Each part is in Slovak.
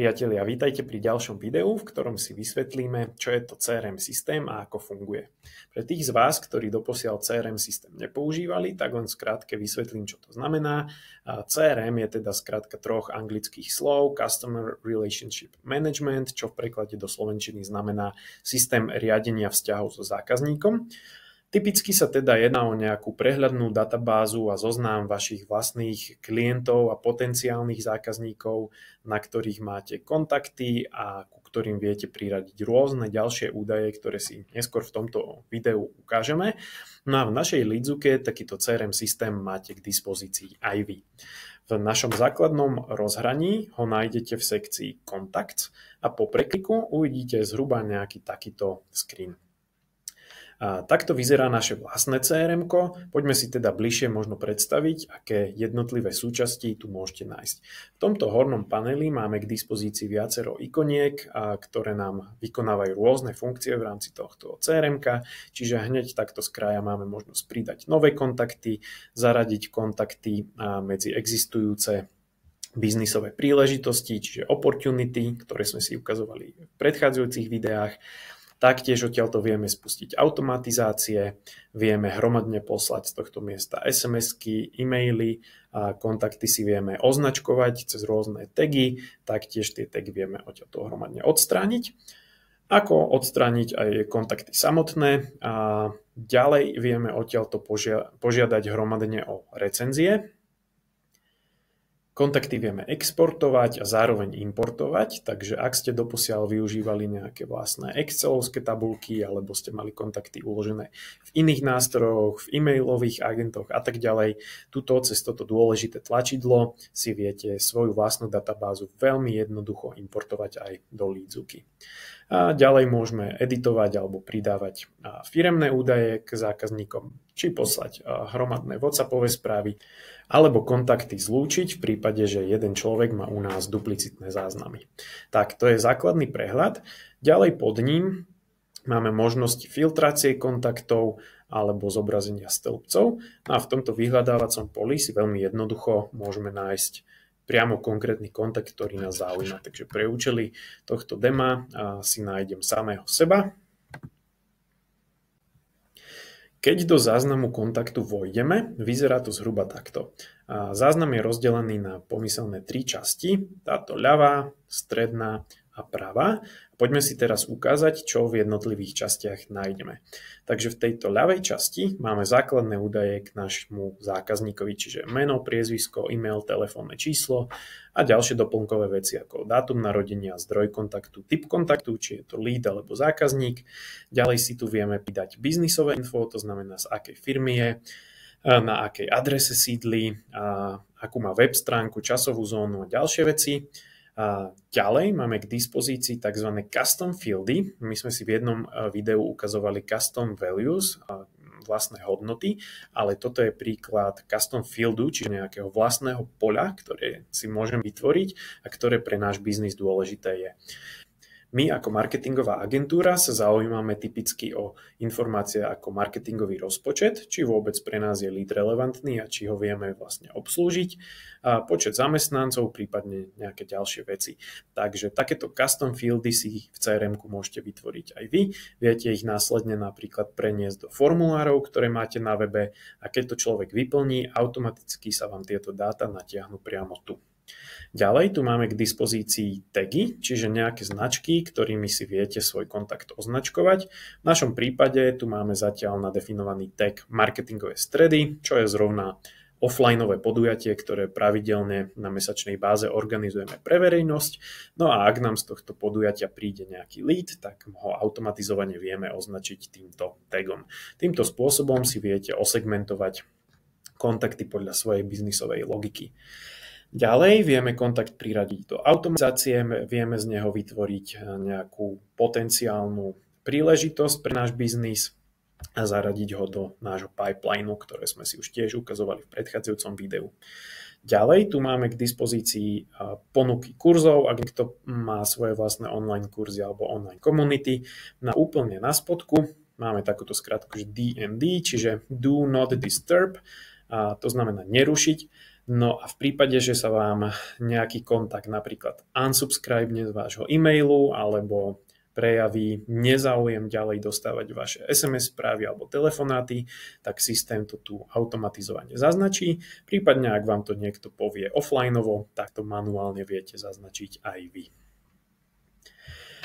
Priatelia, vítajte pri ďalšom videu, v ktorom si vysvetlíme, čo je to CRM systém a ako funguje. Pre tých z vás, ktorí doposiaľ CRM systém nepoužívali, tak len skrátke vysvetlím, čo to znamená. CRM je teda skrátka troch anglických slov, Customer Relationship Management, čo v preklade do slovenčiny znamená systém riadenia vzťahov so zákazníkom. Typicky sa teda jedná o nejakú prehľadnú databázu a zoznam vašich vlastných klientov a potenciálnych zákazníkov, na ktorých máte kontakty a ku ktorým viete priradiť rôzne ďalšie údaje, ktoré si neskôr v tomto videu ukážeme. No a v našej Leadzuke takýto CRM systém máte k dispozícii aj vy. V našom základnom rozhraní ho nájdete v sekcii Contacts a po prekliku uvidíte zhruba nejaký takýto screen. A takto vyzerá naše vlastné CRM-ko. Poďme si teda bližšie možno predstaviť, aké jednotlivé súčasti tu môžete nájsť. V tomto hornom paneli máme k dispozícii viacero ikoniek, ktoré nám vykonávajú rôzne funkcie v rámci tohto CRM-ka, čiže hneď takto z kraja máme možnosť pridať nové kontakty, zaradiť kontakty medzi existujúce biznisové príležitosti, čiže opportunity, ktoré sme si ukazovali v predchádzajúcich videách. Taktiež odtiaľto vieme spustiť automatizácie, vieme hromadne poslať z tohto miesta SMS-ky, e-maily, a kontakty si vieme označkovať cez rôzne tagy, taktiež tie tagy vieme odtiaľto hromadne odstrániť. Ako odstrániť aj kontakty samotné. A ďalej vieme odtiaľto požiadať hromadne o recenzie. Kontakty vieme exportovať a zároveň importovať, takže ak ste doposiaľ využívali nejaké vlastné excelovské tabulky alebo ste mali kontakty uložené v iných nástrojoch, v e-mailových agentoch a tak ďalej, tuto cez toto dôležité tlačidlo si viete svoju vlastnú databázu veľmi jednoducho importovať aj do Leadzuky. A ďalej môžeme editovať alebo pridávať firemné údaje k zákazníkom, či poslať hromadné WhatsAppové správy, alebo kontakty zlúčiť v prípade, že jeden človek má u nás duplicitné záznamy. Tak, to je základný prehľad. Ďalej pod ním máme možnosti filtrácie kontaktov alebo zobrazenia stĺpcov. A v tomto vyhľadávacom poli si veľmi jednoducho môžeme nájsť priamo konkrétny kontakt, ktorý nás zaujíma. Takže pre účely tohto dema si nájdem samého seba. Keď do záznamu kontaktu vojdeme, vyzerá to zhruba takto. Záznam je rozdelený na pomyselné tri časti. Táto ľavá, stredná a pravá. Poďme si teraz ukázať, čo v jednotlivých častiach nájdeme. Takže v tejto ľavej časti máme základné údaje k nášmu zákazníkovi, čiže meno, priezvisko, e-mail, telefónne číslo a ďalšie doplnkové veci ako dátum narodenia, zdroj kontaktu, typ kontaktu, či je to lead alebo zákazník. Ďalej si tu vieme pridať biznisové info, to znamená z akej firmy je, na akej adrese sídli, akú má web stránku, časovú zónu a ďalšie veci. A ďalej máme k dispozícii tzv. Custom fieldy. My sme si v jednom videu ukazovali custom values, vlastné hodnoty, ale toto je príklad custom fieldu, čiže nejakého vlastného poľa, ktoré si môžem vytvoriť a ktoré pre náš biznis dôležité je. My ako marketingová agentúra sa zaujímame typicky o informácie ako marketingový rozpočet, či vôbec pre nás je lead relevantný a či ho vieme vlastne obslúžiť, a počet zamestnancov, prípadne nejaké ďalšie veci. Takže takéto custom fieldy si v CRM-ku môžete vytvoriť aj vy. Viete ich následne napríklad preniesť do formulárov, ktoré máte na webe a keď to človek vyplní, automaticky sa vám tieto dáta natiahnu priamo tu. Ďalej tu máme k dispozícii tagy, čiže nejaké značky, ktorými si viete svoj kontakt označkovať. V našom prípade tu máme zatiaľ nadefinovaný tag marketingové stredy, čo je zrovna offlineové podujatie, ktoré pravidelne na mesačnej báze organizujeme pre verejnosť. No a ak nám z tohto podujatia príde nejaký lead, tak ho automatizovane vieme označiť týmto tagom. Týmto spôsobom si viete osegmentovať kontakty podľa svojej biznisovej logiky. Ďalej vieme kontakt priradiť do automatizácie, vieme z neho vytvoriť nejakú potenciálnu príležitosť pre náš biznis a zaradiť ho do nášho pipelineu, ktoré sme si už tiež ukazovali v predchádzajúcom videu. Ďalej tu máme k dispozícii ponuky kurzov, ak niekto má svoje vlastné online kurzy alebo online komunity. Úplne na spodku máme takúto skratku, že DND, čiže Do Not Disturb, a to znamená nerušiť. No a v prípade, že sa vám nejaký kontakt napríklad unsubscribe z vášho e-mailu alebo prejaví nezáujem ďalej dostávať vaše SMS správy alebo telefonáty, tak systém to tu automatizovane zaznačí. Prípadne, ak vám to niekto povie offlineovo, tak to manuálne viete zaznačiť aj vy.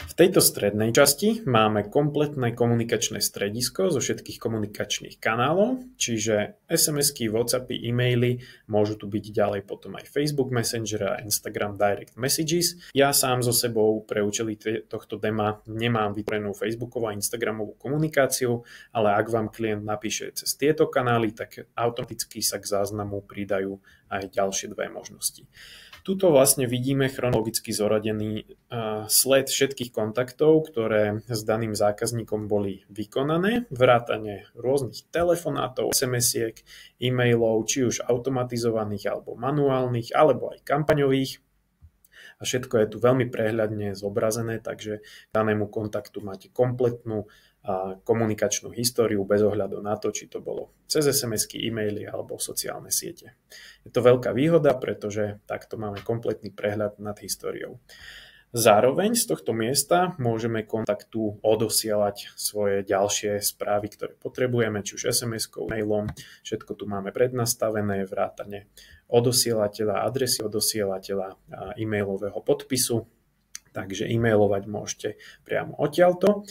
V tejto strednej časti máme kompletné komunikačné stredisko zo všetkých komunikačných kanálov, čiže SMS-ky, WhatsAppy, e-maily, môžu tu byť ďalej potom aj Facebook Messenger a Instagram Direct Messages. Ja sám so sebou pre účely tohto dema nemám vytvorenú Facebookovú a Instagramovú komunikáciu, ale ak vám klient napíše cez tieto kanály, tak automaticky sa k záznamu pridajú aj ďalšie dve možnosti. Tuto vlastne vidíme chronologicky zoradený sled všetkých kontaktov, ktoré s daným zákazníkom boli vykonané, vrátane rôznych telefonátov, SMS-iek, e-mailov, či už automatizovaných alebo manuálnych, alebo aj kampaňových. A všetko je tu veľmi prehľadne zobrazené, takže k danému kontaktu máte kompletnú komunikačnú históriu bez ohľadu na to, či to bolo cez SMS-ky, e-maily alebo sociálne siete. Je to veľká výhoda, pretože takto máme kompletný prehľad nad históriou. Zároveň z tohto miesta môžeme kontaktu odosielať svoje ďalšie správy, ktoré potrebujeme, či už SMS-kou, mailom, všetko tu máme prednastavené, vrátane odosielateľa, adresy odosielateľa a e-mailového podpisu, takže e-mailovať môžete priamo odtiaľto.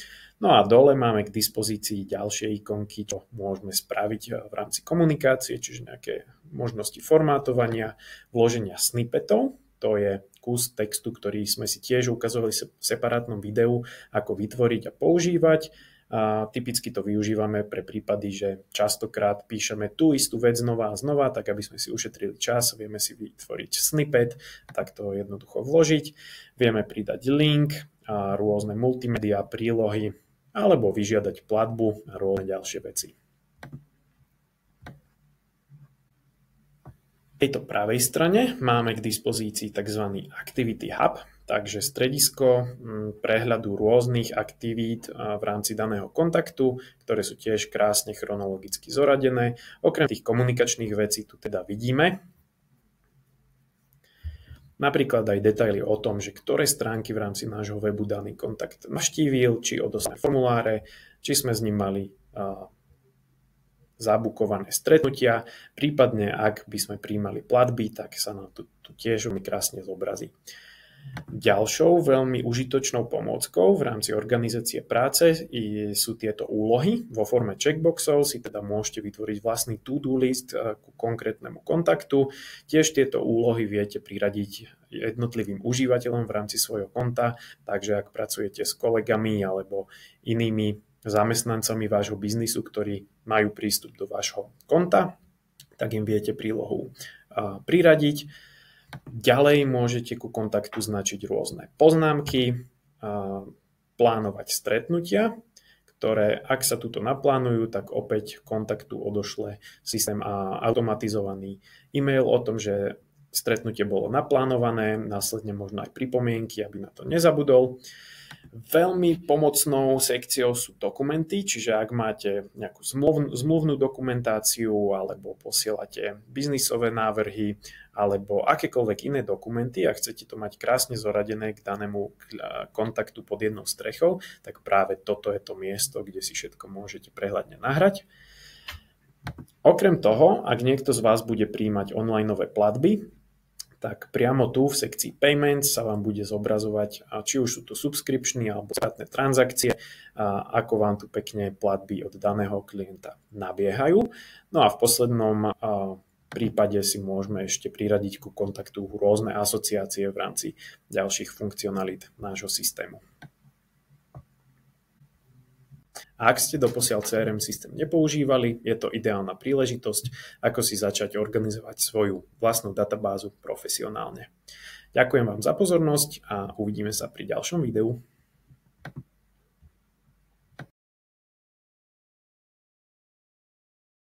No a dole máme k dispozícii ďalšie ikonky, čo môžeme spraviť v rámci komunikácie, čiže nejaké možnosti formátovania, vloženia snippetov, to je kus textu, ktorý sme si tiež ukazovali v separátnom videu, ako vytvoriť a používať. A typicky to využívame pre prípady, že častokrát píšeme tú istú vec znova a znova, tak aby sme si ušetrili čas, vieme si vytvoriť snippet, tak to jednoducho vložiť. Vieme pridať link, a rôzne multimédia, prílohy, alebo vyžiadať platbu a rôzne ďalšie veci. V tejto pravej strane máme k dispozícii tzv. Activity Hub, takže stredisko prehľadu rôznych aktivít v rámci daného kontaktu, ktoré sú tiež krásne chronologicky zoradené. Okrem tých komunikačných vecí tu teda vidíme napríklad aj detaily o tom, že ktoré stránky v rámci nášho webu daný kontakt navštívil, či odoslal formuláre, či sme s ním mali zabukované stretnutia, prípadne ak by sme prijímali platby, tak sa nám tu tiež veľmi krásne zobrazí. Ďalšou veľmi užitočnou pomôckou v rámci organizácie práce sú tieto úlohy. Vo forme checkboxov si teda môžete vytvoriť vlastný to-do list ku konkrétnemu kontaktu. Tiež tieto úlohy viete priradiť jednotlivým užívateľom v rámci svojho konta, takže ak pracujete s kolegami alebo inými zamestnancami vášho biznisu, ktorí majú prístup do vášho konta, tak im viete prílohu priradiť. Ďalej môžete ku kontaktu značiť rôzne poznámky, plánovať stretnutia, ktoré ak sa tuto naplánujú, tak opäť kontaktu odošle systém a automatizovaný e-mail o tom, že stretnutie bolo naplánované, následne možno aj pripomienky, aby na to nezabudol. Veľmi pomocnou sekciou sú dokumenty, čiže ak máte nejakú zmluvnú dokumentáciu alebo posielate biznisové návrhy alebo akékoľvek iné dokumenty a chcete to mať krásne zoradené k danému kontaktu pod jednou strechou, tak práve toto je to miesto, kde si všetko môžete prehľadne nahrať. Okrem toho, ak niekto z vás bude prijímať onlineové platby, tak priamo tu v sekcii Payments sa vám bude zobrazovať, či už sú to subscriptiony alebo ostatné transakcie, ako vám tu pekne platby od daného klienta nabiehajú. No a v poslednom prípade si môžeme ešte priradiť ku kontaktu rôzne asociácie v rámci ďalších funkcionalít nášho systému. A ak ste doposiaľ CRM systém nepoužívali, je to ideálna príležitosť, ako si začať organizovať svoju vlastnú databázu profesionálne. Ďakujem vám za pozornosť a uvidíme sa pri ďalšom videu.